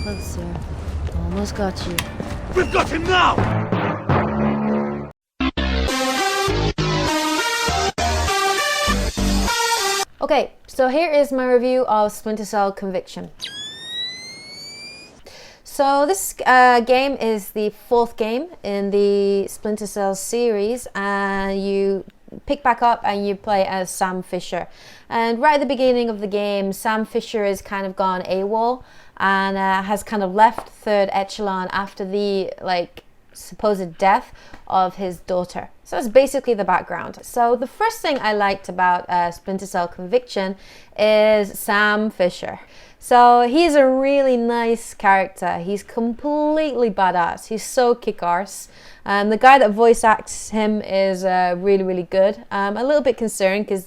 close here. Almost got you. We've got him now! Okay, so here is my review of Splinter Cell Conviction. So this game is the 4th game in the Splinter Cell series, and you pick back up and you play as Sam Fisher. And right at the beginning of the game, Sam Fisher has kind of gone AWOL and has kind of left Third Echelon after the supposed death of his daughter. So that's basically the background. So the first thing I liked about Splinter Cell Conviction is Sam Fisher. So he's a really nice character. He's completely badass. He's so kick-arse. The guy that voice acts him is really, really good. A little bit concerned because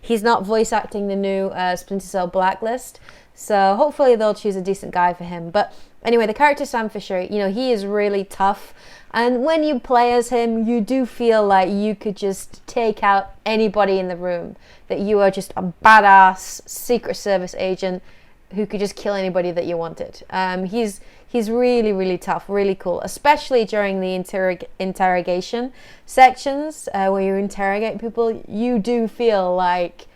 he's not voice acting the new Splinter Cell Blacklist. So hopefully they'll choose a decent guy for him. But anyway, the character Sam Fisher, he is really tough. And when you play as him, you do feel like you could just take out anybody in the room. That you are just a badass Secret Service agent who could just kill anybody that you wanted. He's really, really tough, really cool, especially during the interrogation sections where you interrogate people. You do feel like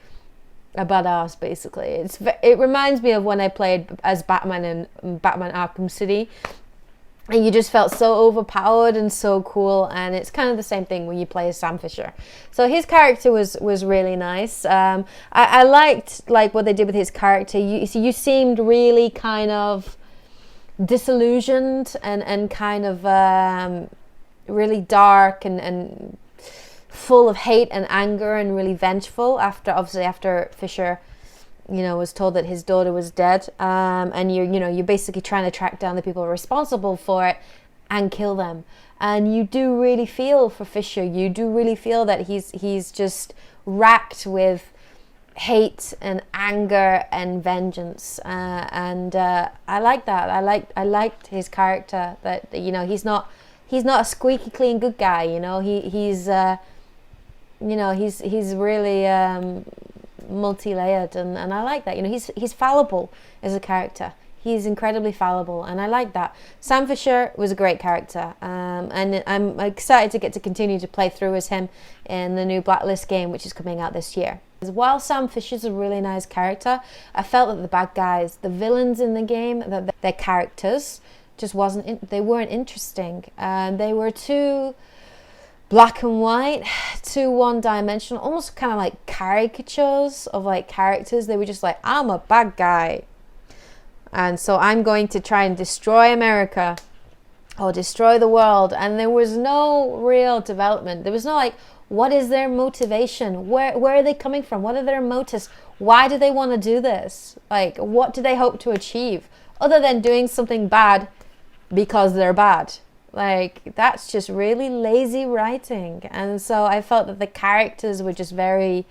a badass, basically. It reminds me of when I played as Batman in Batman Arkham City, and you just felt so overpowered and so cool. And it's kind of the same thing when you play as Sam Fisher. So his character was really nice. I liked what they did with his character. You seemed really kind of disillusioned and kind of really dark and full of hate and anger and really vengeful after Fisher was told that his daughter was dead, and you're basically trying to track down the people responsible for it and kill them. And you do really feel for Fisher. You do really feel that he's just racked with hate and anger and vengeance, and I like that. I liked his character. That he's not a squeaky clean good guy. He's really multi-layered, and I like that. He's fallible as a character. He's incredibly fallible, and I like that. Sam Fisher was a great character, and I'm excited to get to continue to play through as him in the new Blacklist game, which is coming out this year. While Sam Fisher's a really nice character, I felt that the bad guys, the villains in the game, that their characters just they weren't interesting. They were too black and white, too one-dimensional, almost kind of like caricatures of characters. They were just like, I'm a bad guy, and so I'm going to try and destroy America or destroy the world. And there was no real development. There was no what is their motivation? Where are they coming from? What are their motives? Why do they want to do this? What do they hope to achieve other than doing something bad because they're bad? That's just really lazy writing. And so I felt that the characters were just very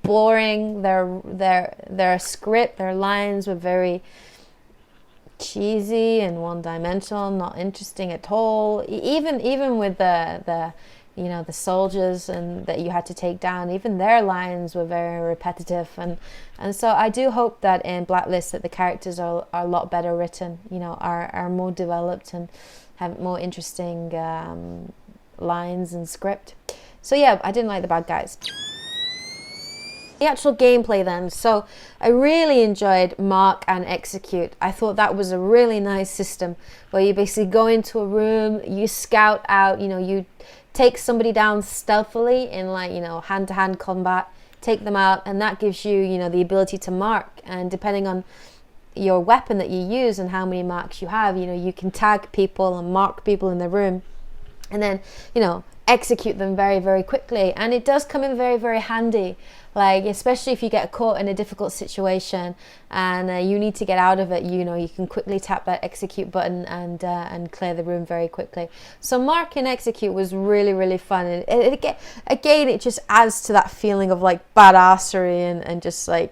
boring. Their script, their lines were very cheesy and one-dimensional, not interesting at all. Even with the soldiers and that you had to take down, even their lines were very repetitive. And so I do hope that in Blacklist that the characters are a lot better written, are more developed and have more interesting lines and script. So yeah, I didn't like the bad guys. The actual gameplay then. So I really enjoyed Mark and Execute. I thought that was a really nice system where you basically go into a room, you scout out, you take somebody down stealthily in hand-to-hand combat, take them out, and that gives you, the ability to mark. And depending on your weapon that you use and how many marks you have, you can tag people and mark people in the room, and then execute them very, very quickly. And it does come in very, very handy, especially if you get caught in a difficult situation and you need to get out of it. You can quickly tap that execute button and clear the room very quickly. So Mark and Execute was really, really fun. And it just adds to that feeling of badassery and just I'm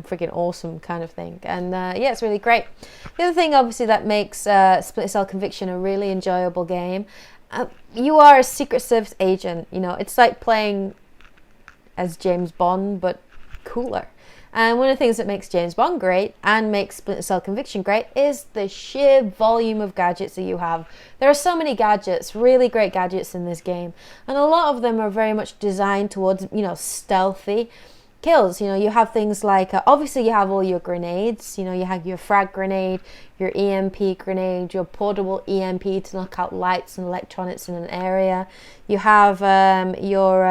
freaking awesome kind of thing. And yeah, it's really great. The other thing obviously that makes Splinter Cell Conviction a really enjoyable game, you are a Secret Service agent. It's like playing as James Bond, but cooler. And one of the things that makes James Bond great and makes Splinter Cell Conviction great is the sheer volume of gadgets that you have. There are so many gadgets, really great gadgets in this game, and a lot of them are very much designed towards, stealthy kills. You have things like, obviously you have all your grenades. You have your frag grenade, your EMP grenade, your portable EMP to knock out lights and electronics in an area. You have your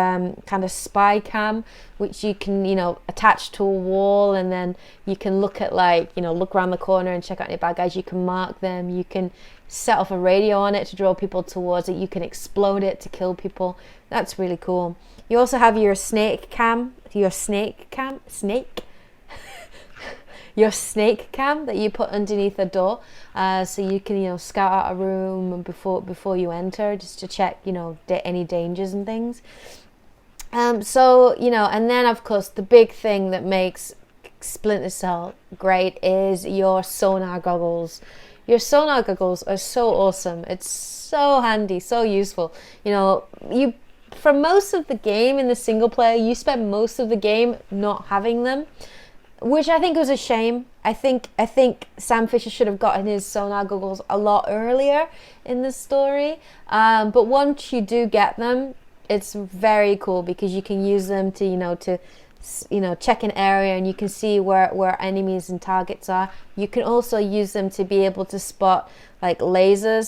kind of spy cam, which you can, attach to a wall, and then you can look at, look around the corner and check out any bad guys. You can mark them. You can set off a radio on it to draw people towards it. You can explode it to kill people. That's really cool. You also have your snake cam that you put underneath a door, so you can scout out a room before you enter, just to check any dangers and things. And then of course the big thing that makes Splinter Cell great is your sonar goggles. Your sonar goggles are so awesome. It's so handy, so useful. For most of the game in the single player, you spend most of the game not having them, which I think was a shame. I think Sam Fisher should have gotten his sonar goggles a lot earlier in the story. But once you do get them, it's very cool because you can use them to check an area, and you can see where enemies and targets are. You can also use them to be able to spot like laser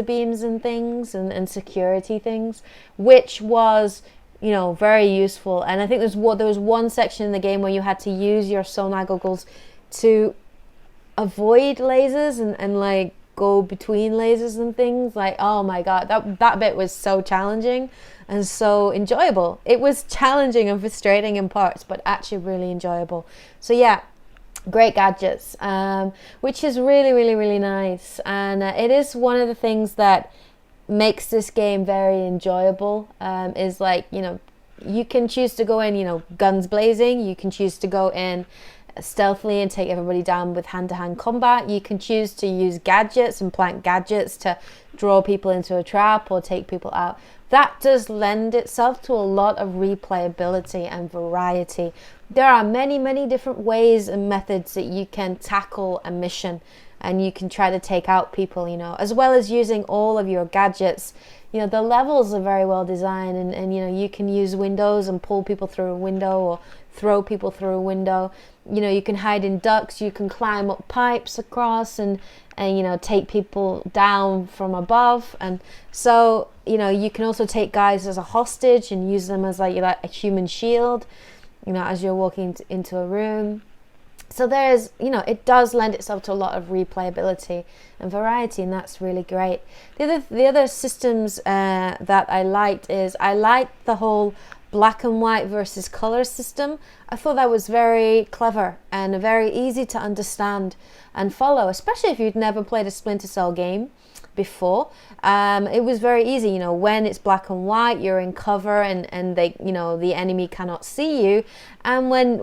beams and things, and security things, which was very useful. And I think there was one section in the game where you had to use your sonar goggles to avoid lasers and like go between lasers and things. Like, oh my god, that bit was so challenging and so enjoyable. It was challenging and frustrating in parts, but actually really enjoyable. So yeah, great gadgets, which is really, really, really nice. And it is one of the things that makes this game very enjoyable, is like, you can choose to go in, guns blazing. You can choose to go in stealthily and take everybody down with hand-to-hand combat. You can choose to use gadgets and plant gadgets to draw people into a trap or take people out. That does lend itself to a lot of replayability and variety. There are many, many different ways and methods that you can tackle a mission, and you can try to take out people, as well as using all of your gadgets. The levels are very well designed, and you can use windows and pull people through a window or throw people through a window. You can hide in ducts, you can climb up pipes across and take people down from above. And so, you can also take guys as a hostage and use them as like a human shield, as you're walking into a room. So there's, it does lend itself to a lot of replayability and variety, and that's really great. The other systems that I liked the whole black and white versus color system. I thought that was very clever and very easy to understand and follow, especially if you'd never played a Splinter Cell game before. It was very easy. When it's black and white, you're in cover and they, the enemy cannot see you, and when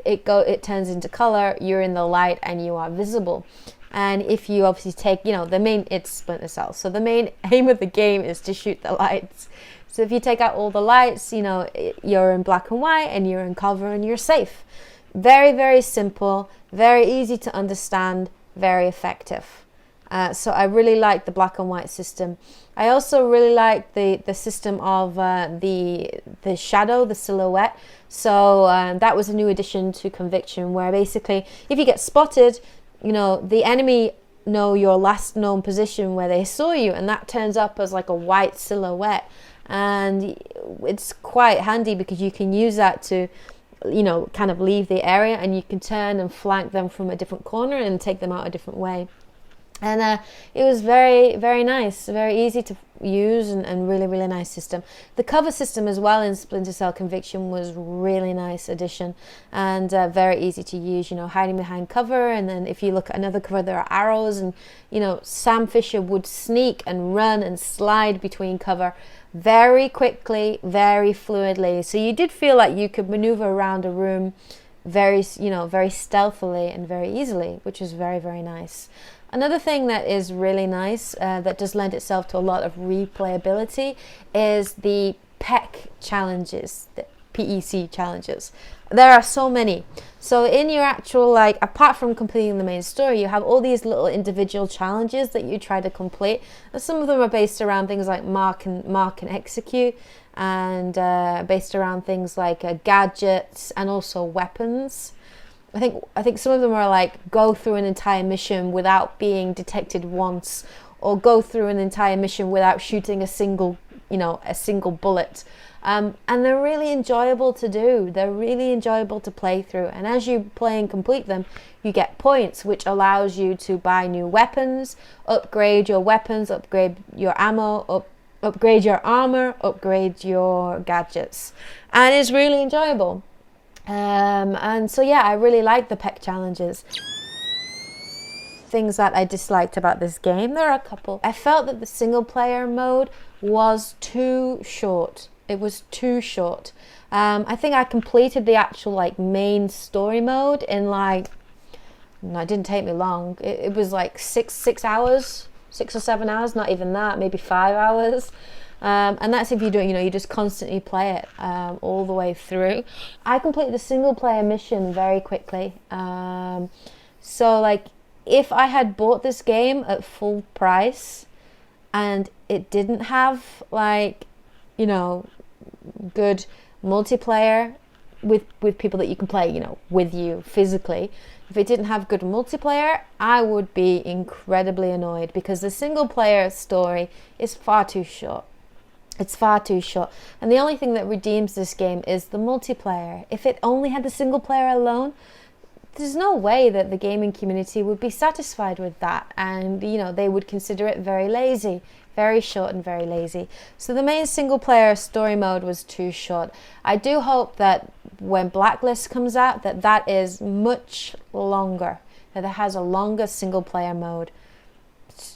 it turns into color, you're in the light and you are visible. And if you obviously take, it's Splinter Cell, so the main aim of the game is to shoot the lights. So if you take out all the lights, you're in black and white and you're in cover and you're safe. Very, very simple, very easy to understand, very effective. So I really like the black and white system. I also really like the system of the shadow, the silhouette. So that was a new addition to Conviction, where basically if you get spotted, the enemy know your last known position where they saw you, and that turns up as like a white silhouette. And it's quite handy because you can use that to kind of leave the area, and you can turn and flank them from a different corner and take them out a different way. And it was very, very nice, very easy to use, and really, really nice system. The cover system as well in Splinter Cell Conviction was really nice addition, and very easy to use, hiding behind cover. And then if you look at another cover, there are arrows, and Sam Fisher would sneak and run and slide between cover very quickly, very fluidly. So you did feel like you could maneuver around a room very stealthily and very easily, which is very, very nice. Another thing that is really nice, that does lend itself to a lot of replayability, is the peck challenges. PEC challenges. There are so many. So in your actual, like, apart from completing the main story, you have all these little individual challenges that you try to complete. And some of them are based around things like mark and execute, and based around things like gadgets and also weapons. I think some of them are like go through an entire mission without being detected once, or go through an entire mission without shooting a single bullet. And they're really enjoyable to do. They're really enjoyable to play through. And as you play and complete them, you get points, which allows you to buy new weapons, upgrade your weapons, upgrade your ammo, upgrade your armor, upgrade your gadgets. And it's really enjoyable. And so, yeah, I really like the PEC challenges. Things that I disliked about this game, there are a couple. I felt that the single player mode was too short. It was too short. I think I completed the actual like main story mode in it didn't take me long. It was like 6 hours, 6 or 7 hours, not even that, maybe 5 hours. And that's if you do, you just constantly play it all the way through. I completed the single player mission very quickly. So like, if I had bought this game at full price and it didn't have like, good multiplayer with people that you can play, with you physically, if it didn't have good multiplayer, I would be incredibly annoyed, because the single player story is far too short. It's far too short. And the only thing that redeems this game is the multiplayer. If it only had the single player alone, there's no way that the gaming community would be satisfied with that, and they would consider it very lazy, very short and very lazy. So the main single player story mode was too short. I do hope that when Blacklist comes out, that is much longer, that it has a longer single player mode,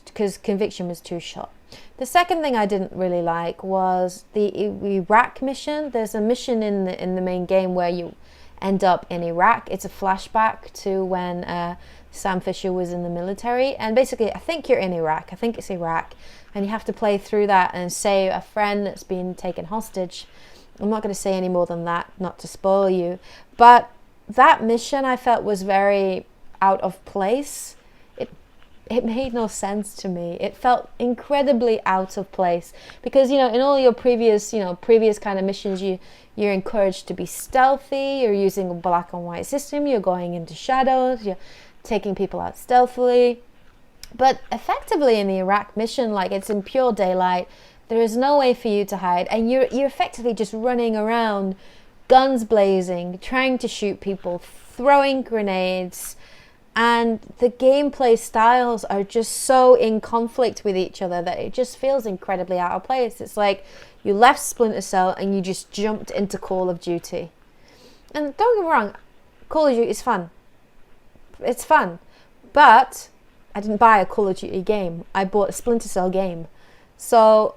because Conviction was too short. The second thing I didn't really like was the Iraq mission. There's a mission in the main game where you end up in Iraq. It's a flashback to when Sam Fisher was in the military, and basically I think you're in Iraq. I think it's Iraq, and you have to play through that and save a friend that's been taken hostage. I'm not going to say any more than that, not to spoil you, but that mission I felt was very out of place. It made no sense to me. It felt incredibly out of place, because in all your previous kind of missions, you're encouraged to be stealthy. You're using a black and white system. You're going into shadows. You're taking people out stealthily. But effectively in the Iraq mission, like, it's in pure daylight. There is no way for you to hide, and you're effectively just running around, guns blazing, trying to shoot people, throwing grenades. And the gameplay styles are just so in conflict with each other that it just feels incredibly out of place. It's like you left Splinter Cell and you just jumped into Call of Duty. And don't get me wrong, Call of Duty is fun. It's fun. But I didn't buy a Call of Duty game. I bought a Splinter Cell game. So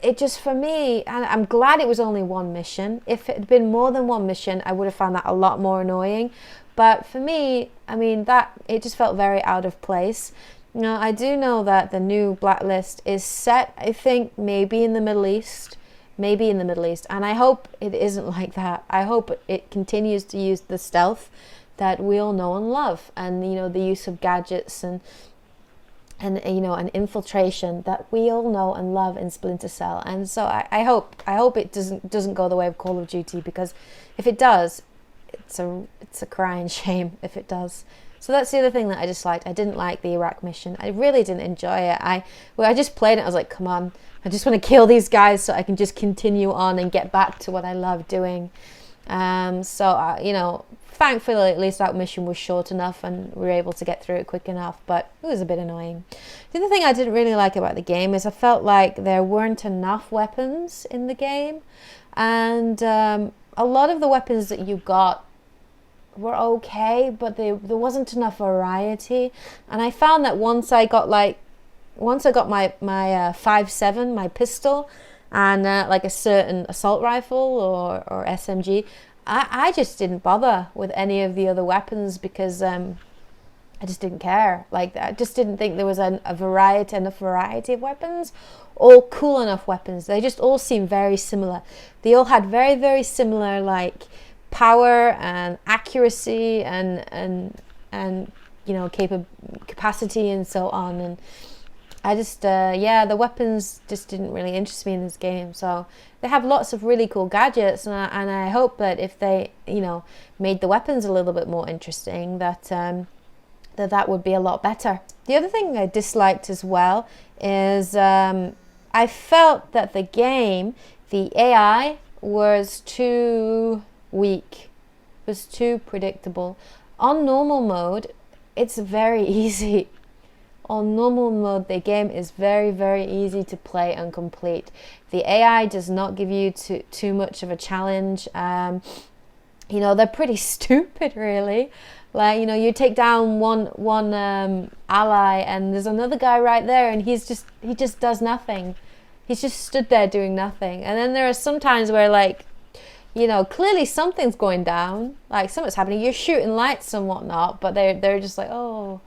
it just, for me, and I'm glad it was only one mission. If it had been more than one mission, I would have found that a lot more annoying. But for me, that it just felt very out of place. I do know that the new Blacklist is set, I think, maybe in the Middle East. And I hope it isn't like that. I hope it continues to use the stealth that we all know and love, and the use of gadgets and infiltration that we all know and love in Splinter Cell. And so I hope it doesn't go the way of Call of Duty, because if it does, it's a crying shame if it does. So that's the other thing that I disliked. I didn't like the Iraq mission. I really didn't enjoy it. I just played it. I was like, come on, I just want to kill these guys so I can just continue on and get back to what I love doing. Thankfully, at least that mission was short enough and we were able to get through it quick enough, but it was a bit annoying. The other thing I didn't really like about the game is I felt like there weren't enough weapons in the game, and a lot of the weapons that you got were okay, but there wasn't enough variety. And I found that once I got my 5.7, my pistol, and like a certain assault rifle or SMG, I just didn't bother with any of the other weapons, because I just didn't care. Like, I just didn't think there was enough variety of weapons, all cool enough weapons. They just all seemed very similar. They all had very, very similar, like, power and accuracy and you know, capacity and so on. And I just the weapons just didn't really interest me in this game. So they have lots of really cool gadgets, and I hope that if they, you know, made the weapons a little bit more interesting, that that would be a lot better. The other thing I disliked as well is I felt that the game, the AI was too weak, was too predictable. On normal mode, it's very easy. On normal mode, the game is very, very easy to play and complete. The AI does not give you too much of a challenge. You know, they're pretty stupid, really. Like, you know, you take down one ally, and there's another guy right there, and he just does nothing. He's just stood there doing nothing. And then there are some times where, like, you know, clearly something's going down, like something's happening. You're shooting lights and whatnot, but they're just like, oh,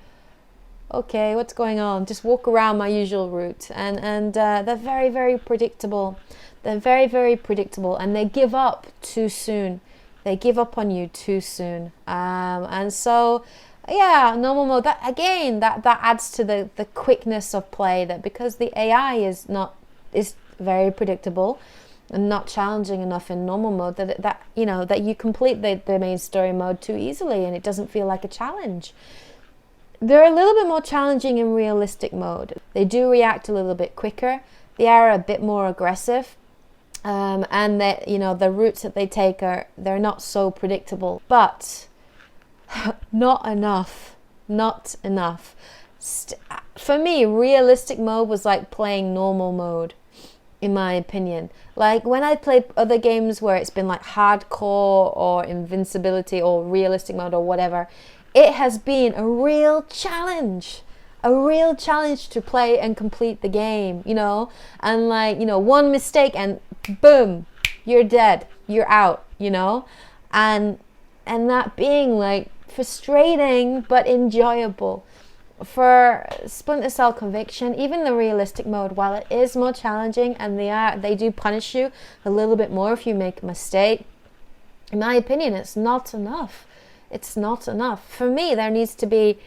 okay, what's going on? Just walk around my usual route. And they're very, very predictable. They're very, very predictable, and they give up too soon. They give up on you too soon. And so, yeah, normal mode, that adds to the quickness of play, that because the AI is very predictable and not challenging enough in normal mode, that you know, that you complete the main story mode too easily, and it doesn't feel like a challenge. They're a little bit more challenging in realistic mode. They do react a little bit quicker. They are a bit more aggressive. And that, you know, the routes that they take they're not so predictable, but not enough. For me, realistic mode was like playing normal mode, in my opinion. Like, when I played other games where it's been like hardcore or invincibility or realistic mode or whatever, it has been a real challenge to play and complete the game, you know. And, like, you know, one mistake and boom, you're dead, you're out, you know. And that being, like, frustrating but enjoyable. For Splinter Cell Conviction, even the realistic mode, while it is more challenging and they do punish you a little bit more if you make a mistake, in my opinion, it's not enough. It's not enough. For me, there needs to be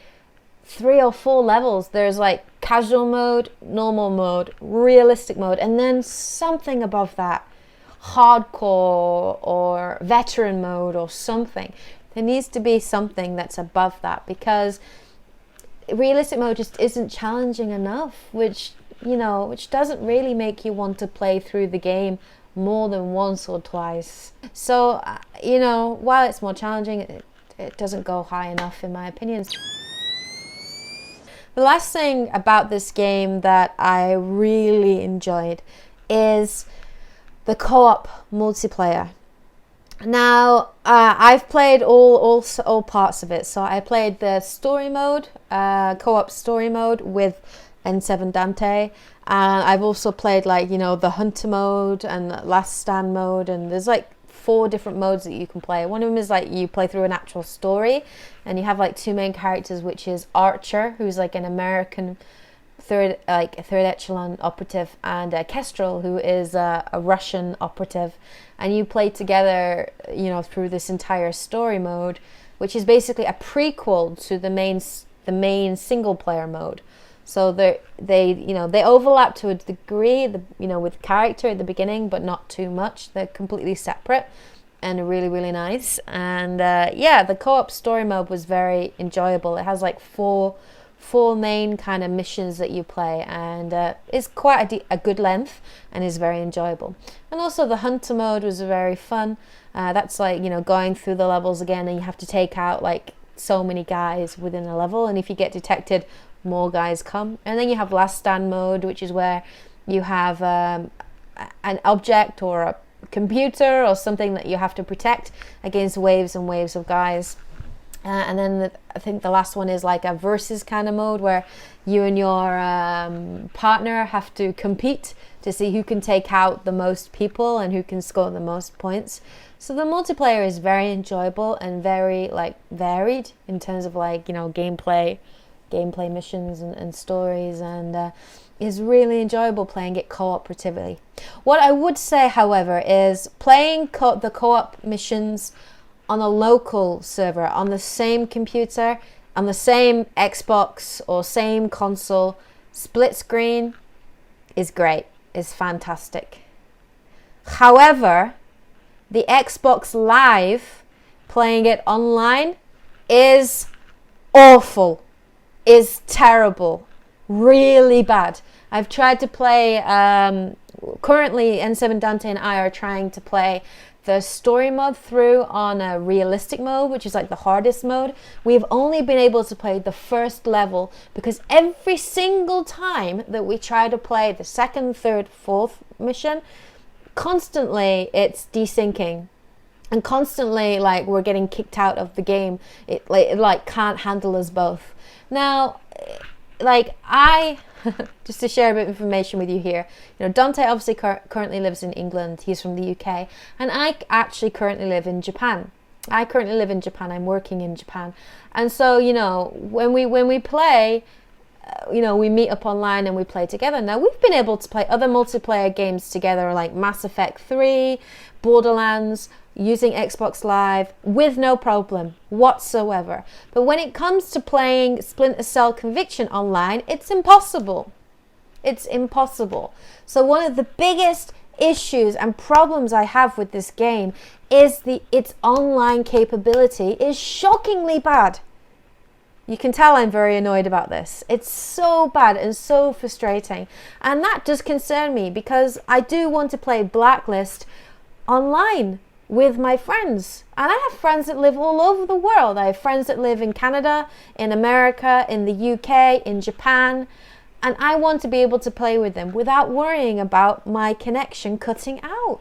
3 or 4 levels. There's like casual mode, normal mode, realistic mode, and then something above that, hardcore or veteran mode or something. There needs to be something that's above that, because realistic mode just isn't challenging enough, which doesn't really make you want to play through the game more than once or twice. So, you know, while it's more challenging, it doesn't go high enough, in my opinion. The last thing about this game that I really enjoyed is the co-op multiplayer. Now, I've played all parts of it. So I played the story mode, co-op story mode with N7Kate. And I've also played, like, you know, the hunter mode and last stand mode. And there's like 4 different modes that you can play. One of them is like you play through an actual story, and you have like 2 main characters, which is Archer, who's like an American third echelon operative, and Kestrel, who is a Russian operative, and you play together, you know, through this entire story mode, which is basically a prequel to the main single player mode. So they overlap to a degree, with character at the beginning, but not too much. They're completely separate and really, really nice. And the co-op story mode was very enjoyable. It has like four main kind of missions that you play, and it's quite a good length and is very enjoyable. And also the hunter mode was very fun. That's like, you know, going through the levels again, and you have to take out like so many guys within a level, and if you get detected, more guys come. And then you have last stand mode, which is where you have an object or a computer or something that you have to protect against waves and waves of guys. And then I think the last one is like a versus kind of mode, where you and your partner have to compete to see who can take out the most people and who can score the most points. So the multiplayer is very enjoyable and very like varied in terms of like, you know, gameplay missions and stories, and is really enjoyable playing it cooperatively. What I would say, however, is playing the co-op missions on a local server, on the same computer, on the same Xbox or same console, split screen is great, is fantastic. However, the Xbox Live, playing it online, is awful, is terrible, really bad. I've tried to play, currently N7 Dante and I are trying to play the story mode through on a realistic mode, which is like the hardest mode. We've only been able to play the first level because every single time that we try to play the second, third, fourth mission, constantly it's desyncing. And constantly, like, we're getting kicked out of the game. It can't handle us both. Now, like, just to share a bit of information with you here, you know, Dante obviously currently lives in England. He's from the UK, and I actually currently live in Japan. I'm working in Japan, and so, you know, when we play, you know, we meet up online and we play together. Now, we've been able to play other multiplayer games together, like Mass Effect 3, Borderlands, using Xbox Live with no problem whatsoever. But when it comes to playing Splinter Cell Conviction online, it's impossible. It's impossible. So one of the biggest issues and problems I have with this game is its online capability is shockingly bad. You can tell I'm very annoyed about this. It's so bad and so frustrating. And that does concern me because I do want to play Blacklist online with my friends. And I have friends that live all over the world. I have friends that live in Canada, in America, in the UK, in Japan. And I want to be able to play with them without worrying about my connection cutting out.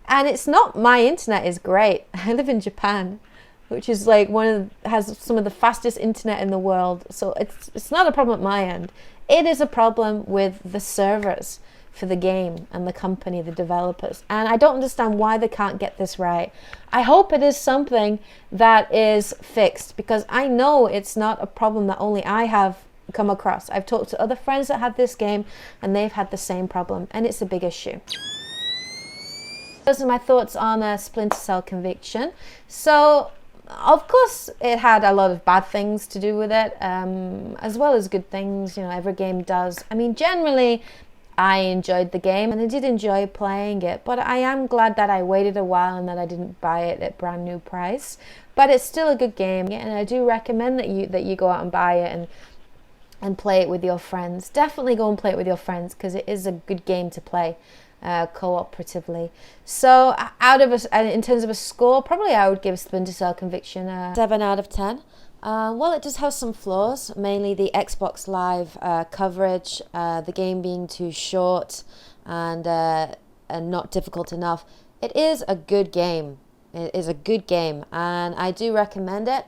And it's not, my internet is great. I live in Japan, which is like has some of the fastest internet in the world. So it's not a problem at my end. It is a problem with the servers for the game and the company, the developers. And I don't understand why they can't get this right. I hope it is something that is fixed, because I know it's not a problem that only I have come across. I've talked to other friends that had this game and they've had the same problem, and it's a big issue. Those are my thoughts on Splinter Cell Conviction. So, of course, it had a lot of bad things to do with it, as well as good things. You know, every game does. I mean, generally, I enjoyed the game and I did enjoy playing it, but I am glad that I waited a while and that I didn't buy it at brand new price. But it's still a good game, and I do recommend that you go out and buy it and play it with your friends. Definitely go and play it with your friends, because it is a good game to play cooperatively. So in terms of a score, probably I would give Splinter Cell Conviction a 7 out of 10. Well, it does have some flaws, mainly the Xbox Live coverage, the game being too short and not difficult enough. It is a good game. It is a good game, and I do recommend it.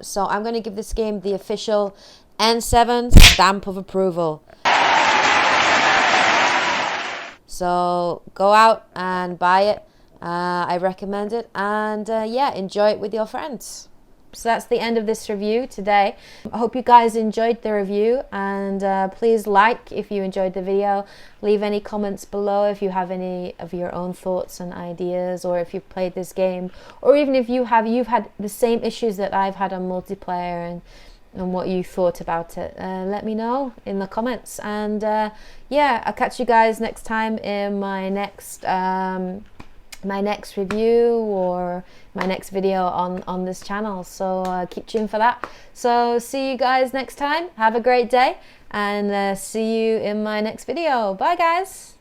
So I'm going to give this game the official N7 stamp of approval. So go out and buy it. I recommend it, and yeah, enjoy it with your friends. So that's the end of this review today. I hope you guys enjoyed the review, and please like if you enjoyed the video. Leave any comments below if you have any of your own thoughts and ideas, or if you've played this game, or even if you've had the same issues that I've had on multiplayer and what you thought about it. Let me know in the comments, and yeah, I'll catch you guys next time in my next review or my next video on this channel. So keep tuned for that. So see you guys next time. Have a great day, and see you in my next video. Bye guys.